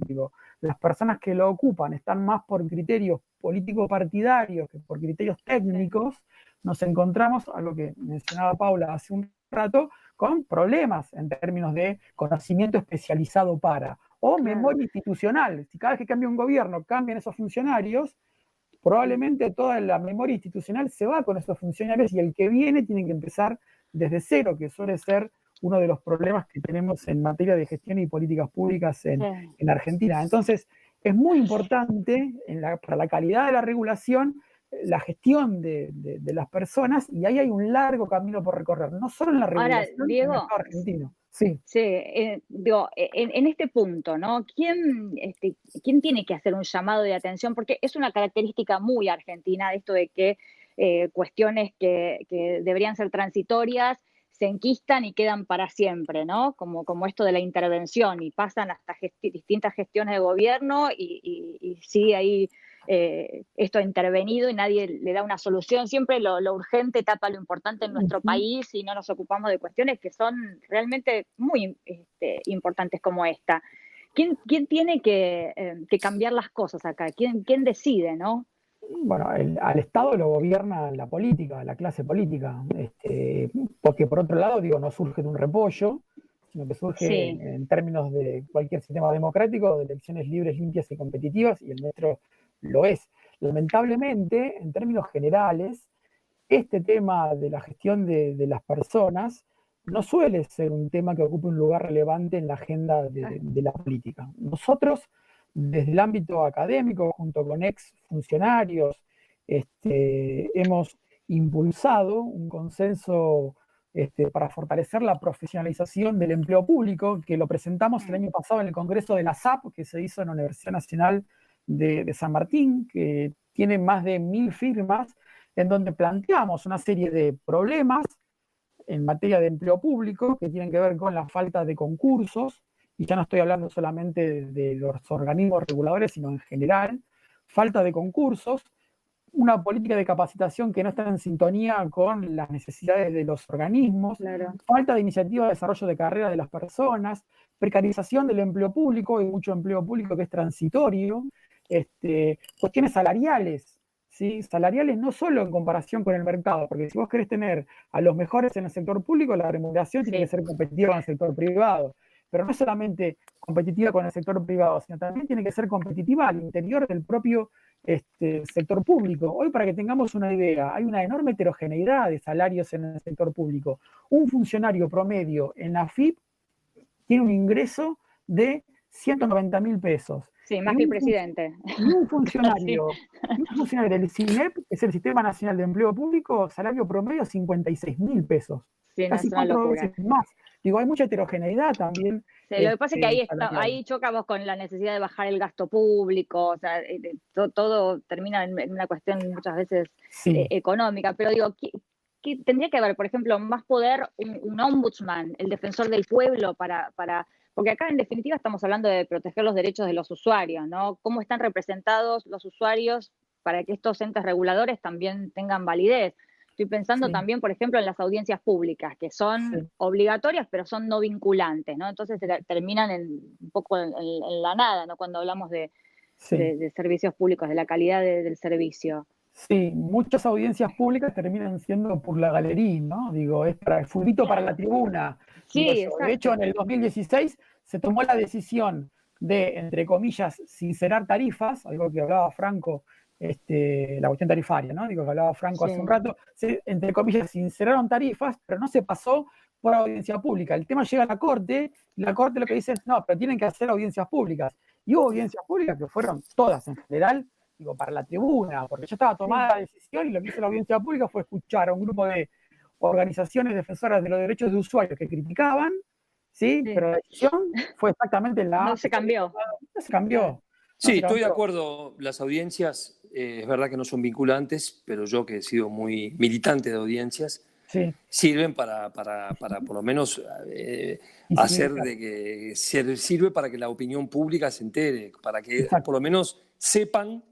las personas que lo ocupan están más por criterios político-partidarios que por criterios técnicos, nos encontramos a lo que mencionaba Paula hace un rato, con problemas en términos de conocimiento especializado o memoria institucional. Si cada vez que cambia un gobierno cambian esos funcionarios, probablemente toda la memoria institucional se va con esos funcionarios y el que viene tiene que empezar desde cero, que suele ser uno de los problemas que tenemos en materia de gestión y políticas públicas en Argentina. Entonces, es muy importante para la calidad de la regulación la gestión de las personas, y ahí hay un largo camino por recorrer, no solo en la regulación. Ahora, Diego, en el Estado argentino. Sí. En este punto, ¿no? ¿Quién tiene que hacer un llamado de atención? Porque es una característica muy argentina esto de que cuestiones que deberían ser transitorias se enquistan y quedan para siempre, ¿no? Como esto de la intervención, y pasan hasta distintas gestiones de gobierno y sigue ahí esto intervenido y nadie le da una solución. Siempre lo urgente tapa lo importante en nuestro país y no nos ocupamos de cuestiones que son realmente muy importantes como esta. ¿Quién tiene que cambiar las cosas acá? ¿Quién decide, no? Bueno, al Estado lo gobierna la política, la clase política, porque por otro lado, no surge de un repollo, sino que surge en términos de cualquier sistema democrático, de elecciones libres, limpias y competitivas, y el nuestro lo es. Lamentablemente, en términos generales, este tema de la gestión de las personas no suele ser un tema que ocupe un lugar relevante en la agenda de la política. Nosotros, desde el ámbito académico, junto con ex funcionarios, hemos impulsado un consenso para fortalecer la profesionalización del empleo público, que lo presentamos el año pasado en el Congreso de la SAP, que se hizo en la Universidad Nacional de San Martín, que tiene más de 1000 firmas, en donde planteamos una serie de problemas en materia de empleo público que tienen que ver con la falta de concursos, y ya no estoy hablando solamente de los organismos reguladores, sino en general, falta de concursos, una política de capacitación que no está en sintonía con las necesidades de los organismos, falta de iniciativa de desarrollo de carrera de las personas, precarización del empleo público, hay mucho empleo público que es transitorio, cuestiones salariales, ¿sí? Salariales no solo en comparación con el mercado, porque si vos querés tener a los mejores en el sector público, la remuneración tiene que ser competitiva con el sector privado, pero no solamente competitiva con el sector privado, sino también tiene que ser competitiva al interior del propio sector público. Hoy, para que tengamos una idea, hay una enorme heterogeneidad de salarios en el sector público. Un funcionario promedio en la AFIP tiene un ingreso de 190.000 pesos. Sí, más que el presidente. Y un funcionario del CINEP, que es el Sistema Nacional de Empleo Público, salario promedio 56.000 pesos. Sí, casi 4 veces más. Hay mucha heterogeneidad también. Sí, lo que pasa es que ahí chocamos con la necesidad de bajar el gasto público, o sea, todo termina en una cuestión muchas veces económica, pero ¿qué tendría que haber, por ejemplo, más poder, un ombudsman, el defensor del pueblo, porque acá en definitiva estamos hablando de proteger los derechos de los usuarios, ¿no? ¿Cómo están representados los usuarios para que estos entes reguladores también tengan validez? Estoy pensando también, por ejemplo, en las audiencias públicas, que son obligatorias, pero son no vinculantes, ¿no? Entonces terminan un poco en la nada, ¿no? Cuando hablamos de servicios públicos, de la calidad del servicio. Sí, muchas audiencias públicas terminan siendo por la galería, ¿no? Es para el fulbito para la tribuna. Sí, de hecho, en el 2016 se tomó la decisión de, entre comillas, sincerar tarifas, algo que hablaba Franco, la cuestión tarifaria, ¿no? Que hablaba Franco hace un rato, entre comillas, sinceraron tarifas, pero no se pasó por audiencia pública. El tema llega a la Corte, y la Corte lo que dice es, no, pero tienen que hacer audiencias públicas. Y hubo audiencias públicas que fueron todas en general, digo, para la tribuna, porque ya estaba tomada la decisión y lo que hizo la audiencia pública fue escuchar a un grupo de organizaciones defensoras de los derechos de usuarios que criticaban, ¿sí? Pero la decisión fue exactamente la... No se cambió. No se cambió. Sí, estoy de acuerdo. Las audiencias, es verdad que no son vinculantes, pero yo que he sido muy militante de audiencias, sí, sirven para por lo menos hacer de que sirve para que la opinión pública se entere, para que por lo menos sepan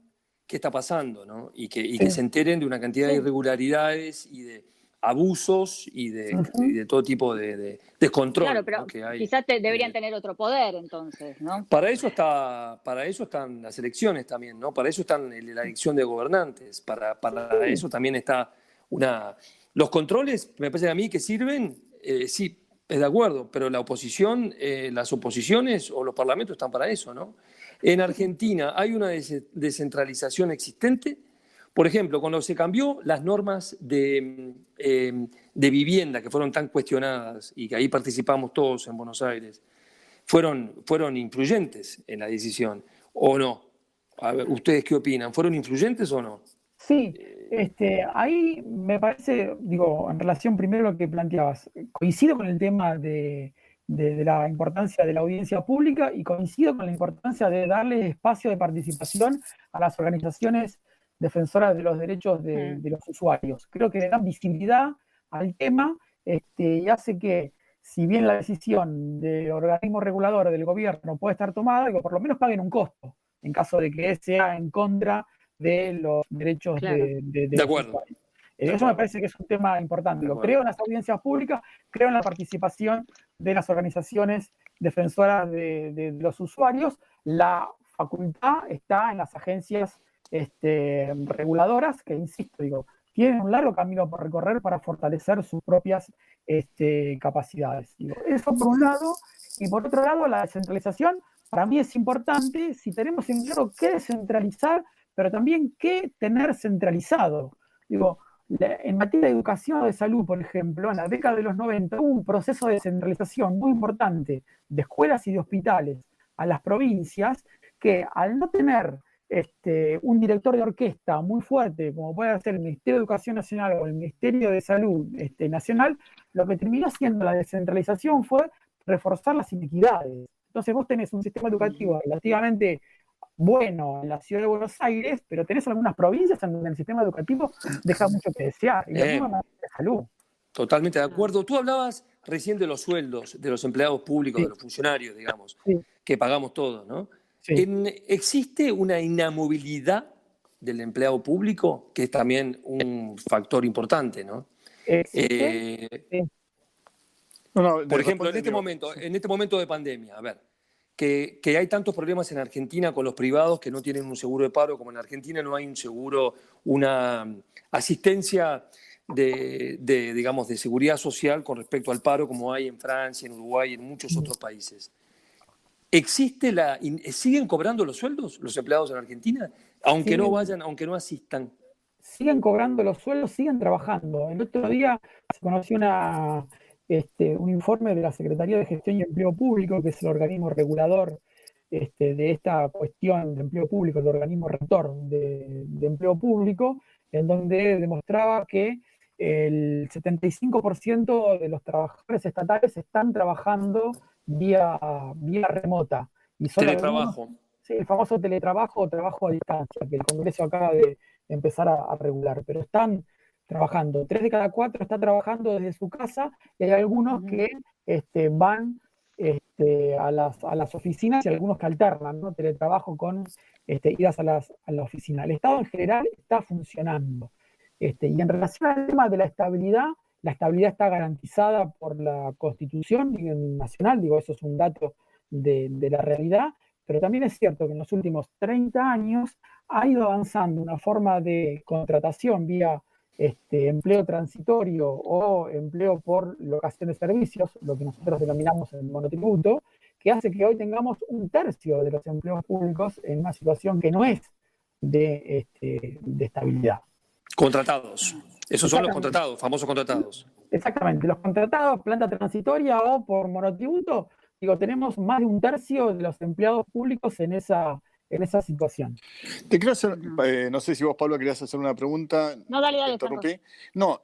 qué está pasando, ¿no? Y que se enteren de una cantidad de irregularidades y de abusos y de todo tipo de descontrol. Claro, pero ¿no? que hay, quizás deberían tener otro poder entonces, ¿no? Para eso están las elecciones también, ¿no? Para eso están la elección de gobernantes, para eso también está los controles, me parece a mí que sirven, sí, es de acuerdo, pero la oposición, las oposiciones o los parlamentos están para eso, ¿no? En Argentina hay una descentralización existente. Por ejemplo, cuando se cambió las normas de vivienda que fueron tan cuestionadas y que ahí participamos todos en Buenos Aires, fueron influyentes en la decisión, ¿o no? A ver, ¿ustedes qué opinan? ¿Fueron influyentes o no? Sí, ahí me parece, digo, en relación primero a lo que planteabas, coincido con el tema de la importancia de la audiencia pública y coincido con la importancia de darle espacio de participación a las organizaciones defensoras de los derechos de los usuarios. Creo que le dan visibilidad al tema y hace que, si bien la decisión del organismo regulador del gobierno puede estar tomada, digo, por lo menos paguen un costo en caso de que sea en contra de los derechos de los usuarios. Eso me parece que es un tema importante. Creo en las audiencias públicas, creo en la participación de las organizaciones defensoras de los usuarios. La facultad está en las agencias reguladoras, que insisto, digo, tienen un largo camino por recorrer para fortalecer sus propias capacidades. Digo, eso por un lado, y por otro lado, la descentralización para mí es importante si tenemos en claro qué descentralizar, pero también qué tener centralizado. Digo, en materia de educación o de salud, por ejemplo, en la década de los 90 hubo un proceso de descentralización muy importante de escuelas y de hospitales a las provincias que, al no tener un director de orquesta muy fuerte, como puede ser el Ministerio de Educación Nacional o el Ministerio de Salud Nacional, lo que terminó haciendo la descentralización fue reforzar las inequidades. Entonces vos tenés un sistema educativo relativamente bueno en la ciudad de Buenos Aires, pero tenés algunas provincias en donde el sistema educativo deja mucho que desear. Y lo mismo en materia de salud. Totalmente de acuerdo. Tú hablabas recién de los sueldos de los empleados públicos, de los funcionarios, digamos, que pagamos todos, ¿no? Sí. ¿Existe una inamovilidad del empleado público, que es también un factor importante, ¿no? Por ejemplo, en este momento de pandemia, a ver, que hay tantos problemas en Argentina con los privados que no tienen un seguro de paro, como en Argentina no hay un seguro, una asistencia digamos, de seguridad social con respecto al paro, como hay en Francia, en Uruguay y en muchos otros países. ¿Siguen cobrando los sueldos los empleados en Argentina? Aunque no vayan, aunque no asistan. Siguen cobrando los sueldos, siguen trabajando. El otro día se conoció un informe de la Secretaría de Gestión y Empleo Público, que es el organismo regulador de esta cuestión de empleo público, el organismo rector de empleo público, en donde demostraba que el 75% de los trabajadores estatales están trabajando vía remota. Y teletrabajo. Sí, el famoso teletrabajo o trabajo a distancia, que el Congreso acaba de empezar a regular, pero están trabajando. 3 de cada 4 está trabajando desde su casa y hay algunos que van a las oficinas y algunos que alternan, ¿no? Teletrabajo con idas a la oficina. El Estado en general está funcionando. Y en relación al tema de la estabilidad está garantizada por la Constitución Nacional, digo, eso es un dato de la realidad, pero también es cierto que en los últimos 30 años ha ido avanzando una forma de contratación vía empleo transitorio o empleo por locación de servicios, lo que nosotros denominamos el monotributo, que hace que hoy tengamos 1/3 de los empleos públicos en una situación que no es de estabilidad. Contratados. Esos son los contratados, famosos contratados. Exactamente, los contratados, planta transitoria o por monotributo, digo, tenemos más de un tercio de los empleados públicos en esa situación. Te quiero hacer, no sé si vos, Pablo, querías hacer una pregunta. No, dale, Te Franco. interrumpí. No,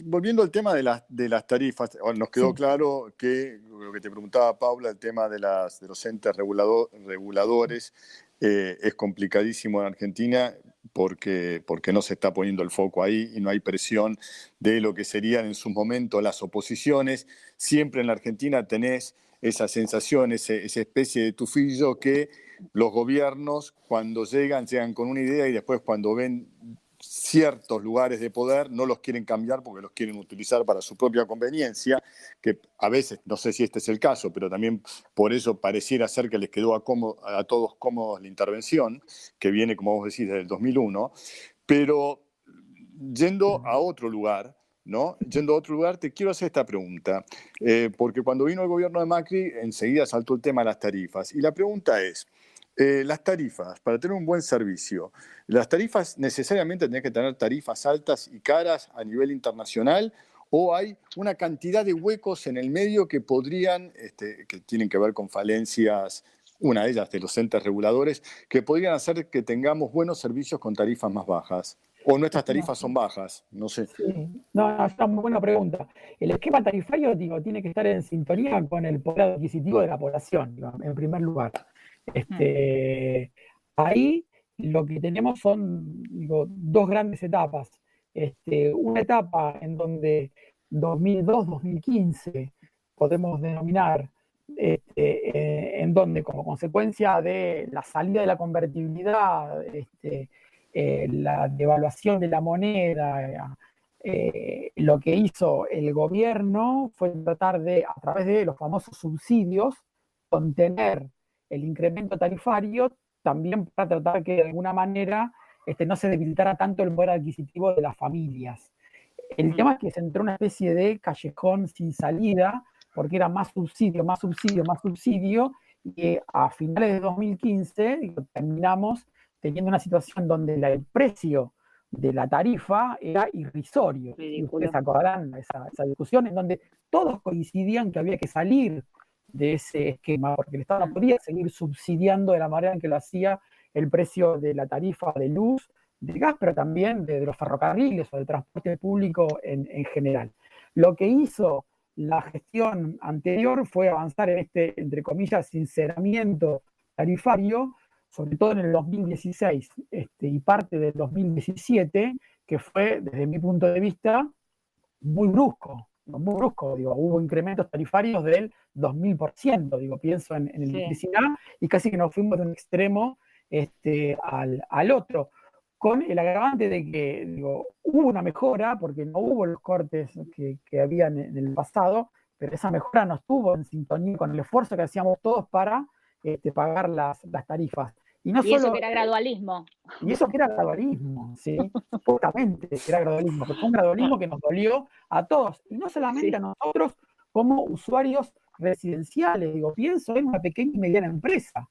volviendo al tema de las tarifas, nos quedó Sí. claro que lo que te preguntaba Paula, el tema de los entes reguladores, es complicadísimo en Argentina porque no se está poniendo el foco ahí y no hay presión de lo que serían en su momento las oposiciones. Siempre en la Argentina tenés esa sensación, esa especie de tufillo que los gobiernos cuando llegan con una idea y después cuando ven ciertos lugares de poder no los quieren cambiar porque los quieren utilizar para su propia conveniencia, que a veces, no sé si este es el caso, pero también por eso pareciera ser que les quedó a todos cómodos la intervención, que viene, como vos decís, desde el 2001, pero yendo a otro lugar, ¿no? Yendo a otro lugar, te quiero hacer esta pregunta, porque cuando vino el gobierno de Macri, enseguida saltó el tema de las tarifas, y la pregunta es, las tarifas, para tener un buen servicio, ¿las tarifas necesariamente tienen que tener tarifas altas y caras a nivel internacional? ¿O hay una cantidad de huecos en el medio que podrían, que tienen que ver con falencias, una de ellas de los entes reguladores, que podrían hacer que tengamos buenos servicios con tarifas más bajas? ¿O nuestras tarifas son bajas? No sé. Sí, no, es una muy buena pregunta. El esquema tarifario, digo, tiene que estar en sintonía con el poder adquisitivo de la población, digo, en primer lugar. Ahí lo que tenemos son, digo, dos grandes etapas. Una etapa en donde 2002-2015 podemos denominar, en donde como consecuencia de la salida de la convertibilidad, la devaluación de la moneda, lo que hizo el gobierno fue tratar de, a través de los famosos subsidios, contener el incremento tarifario, también para tratar que de alguna manera no se debilitara tanto el poder adquisitivo de las familias. El tema es que se entró en una especie de callejón sin salida, porque era más subsidio, más subsidio, más subsidio, y a finales de 2015 terminamos teniendo una situación donde el precio de la tarifa era irrisorio. Y ustedes acordarán esa discusión en donde todos coincidían que había que salir de ese esquema, porque el Estado no podía seguir subsidiando de la manera en que lo hacía el precio de la tarifa de luz, de gas, pero también de los ferrocarriles o del transporte público en general. Lo que hizo la gestión anterior fue avanzar en entre comillas, sinceramiento tarifario, sobre todo en el 2016 y parte del 2017, que fue, desde mi punto de vista, muy brusco, digo, hubo incrementos tarifarios del 2000%, digo, pienso en electricidad, y casi que nos fuimos de un extremo al otro, con el agravante de que, digo, hubo una mejora, porque no hubo los cortes que habían en el pasado, pero esa mejora no estuvo en sintonía con el esfuerzo que hacíamos todos para pagar las tarifas. Y eso que era gradualismo. Y eso que era gradualismo, ¿sí? Justamente que era gradualismo, pero fue un gradualismo que nos dolió a todos, y no solamente a nosotros como usuarios residenciales, digo, pienso en una pequeña y mediana empresa,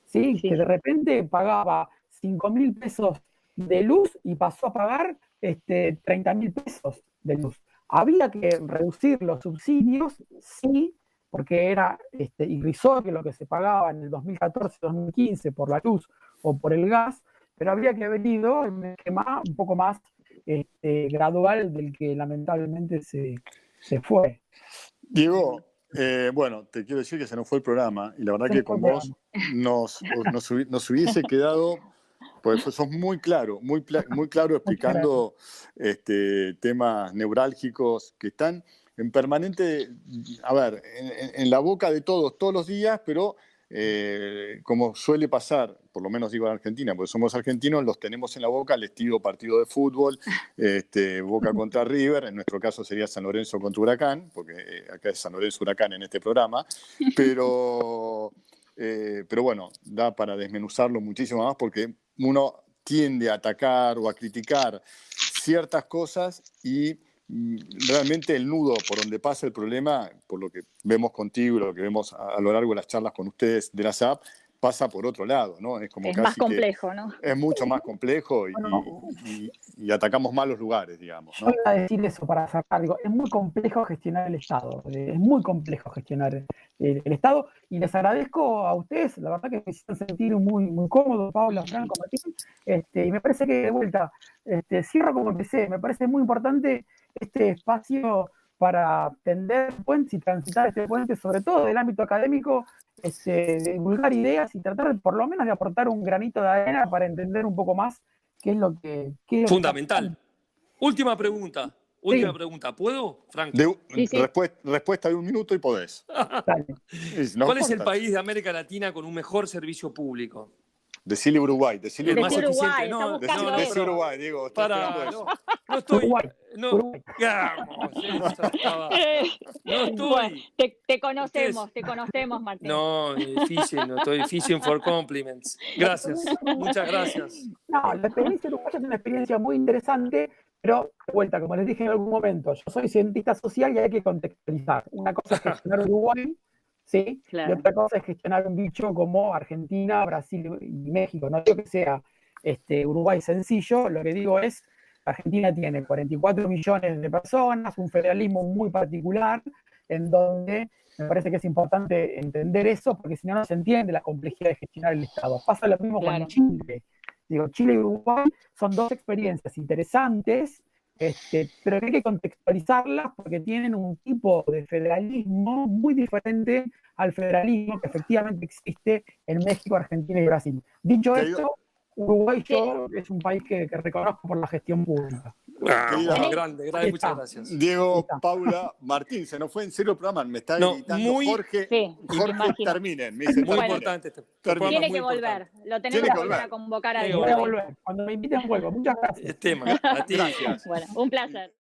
¿sí? Que de repente pagaba 5.000 pesos de luz y pasó a pagar 30.000 pesos de luz. Había que reducir los subsidios, sí, porque era irrisorio lo que se pagaba en el 2014-2015 por la luz o por el gas, pero habría que haber ido en un esquema un poco más gradual del que lamentablemente se fue. Diego, bueno, te quiero decir que se nos fue el programa y la verdad que con vos nos hubiese quedado, pues sos muy claro explicando temas neurálgicos que están en permanente, a ver, en la boca de todos los días, pero como suele pasar, por lo menos digo en Argentina, porque somos argentinos, los tenemos en la boca al estilo partido de fútbol, Boca contra River, en nuestro caso sería San Lorenzo contra Huracán, porque acá es San Lorenzo Huracán en este programa, pero bueno, da para desmenuzarlo muchísimo más porque uno tiende a atacar o a criticar ciertas cosas y realmente el nudo por donde pasa el problema, por lo que vemos contigo y lo que vemos a lo largo de las charlas con ustedes de la SAP, pasa por otro lado, ¿no? Es como Es casi más complejo, ¿no? es mucho más complejo y atacamos mal los lugares, digamos, ¿no? Yo iba a decir eso para cerrar. Digo, es muy complejo gestionar el Estado. Es muy complejo gestionar el Estado. Y les agradezco a ustedes, la verdad que me hicieron sentir muy, muy cómodo, Paula, Franco, Martín. Y me parece que, de vuelta, cierro como empecé. Me parece muy importante este espacio para tender puentes y transitar este puente, sobre todo del ámbito académico, de divulgar ideas y tratar por lo menos de aportar un granito de arena para entender un poco más qué es lo que Fundamental. Última pregunta. Última Sí. pregunta. ¿Puedo, Franco? Sí. Respuesta de 1 minuto y podés. Dale. ¿Cuál es el país de América Latina con un mejor servicio público? Decile Uruguay. Decile El más Uruguay. Uruguay, eficiente. está No, buscando no, eso. Decile Uruguay, Diego. Estoy esperando para, eso. no estoy. Uruguay. No, Uruguay. vamos, esa estaba. No estoy. Bueno, te conocemos, Martín. No, fishing, no estoy fishing for compliments. Gracias, muchas gracias. No, la experiencia uruguaya es una experiencia muy interesante, pero de vuelta, como les dije en algún momento, yo soy cientista social y hay que contextualizar. Una cosa es gestionar Uruguay, ¿sí? Claro. Y otra cosa es gestionar un bicho como Argentina, Brasil y México. No digo que sea Uruguay sencillo, lo que digo es, Argentina tiene 44 millones de personas, un federalismo muy particular, en donde me parece que es importante entender eso, porque si no, no se entiende la complejidad de gestionar el Estado. Pasa lo mismo Claro. con Chile. Digo, Chile y Uruguay son dos experiencias interesantes, pero que hay que contextualizarlas porque tienen un tipo de federalismo muy diferente al federalismo que efectivamente existe en México, Argentina y Brasil. Dicho Querido- esto, Uruguay yo es un país que reconozco por la gestión pública. Grande, muchas gracias. Diego, Paula, Martín, se nos fue en serio el programa. Me está No, gritando muy- Jorge. Sí, Jorge, imagino. terminen. Me dicen, Muy terminen. importante este Termina. programa, Tiene muy que volver. importante. Lo tenemos Tiene que que volver a volver. convocar a Tiene que Voy a Uruguay. volver. Cuando me inviten vuelvo. Muchas gracias. Tema. A ti. Gracias. Bueno, un placer.